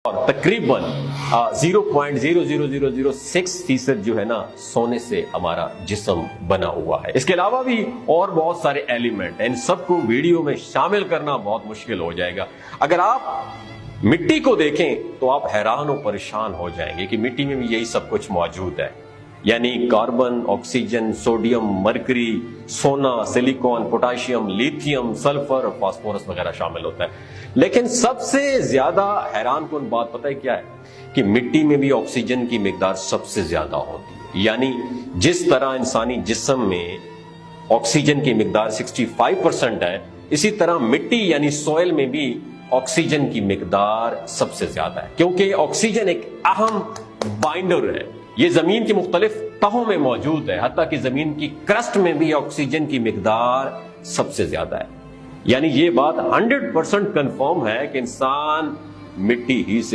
اور تقریباً 0.00006% جو ہے نا سونے سے ہمارا جسم بنا ہوا ہے. اس کے علاوہ بھی اور بہت سارے ایلیمنٹ ہیں, ان سب کو ویڈیو میں شامل کرنا بہت مشکل ہو جائے گا. اگر آپ مٹی کو دیکھیں تو آپ حیران و پریشان ہو جائیں گے کہ مٹی میں بھی یہی سب کچھ موجود ہے, یعنی کاربن, آکسیجن, سوڈیم, مرکری, سونا, silicone, potassium, lithium, sulphur, phosphorus وغیرہ شامل ہوتا ہے. لیکن سب سے زیادہ حیران کن بات پتہ ہے کیا ہے, کہ مٹی میں بھی آکسیجن کی مقدار سب سے زیادہ ہوتی ہے. یعنی جس طرح انسانی جسم میں آکسیجن کی مقدار 65% ہے, اسی طرح مٹی یعنی سوئل میں بھی آکسیجن کی مقدار سب سے زیادہ ہے, کیونکہ آکسیجن ایک اہم بائنڈر ہے. یہ زمین کی مختلف تہوں میں موجود ہے, حتیٰ کہ زمین کی کرسٹ میں بھی آکسیجن کی مقدار سب سے زیادہ ہے. یعنی یہ بات 100% کنفرم ہے کہ انسان مٹی ہی سے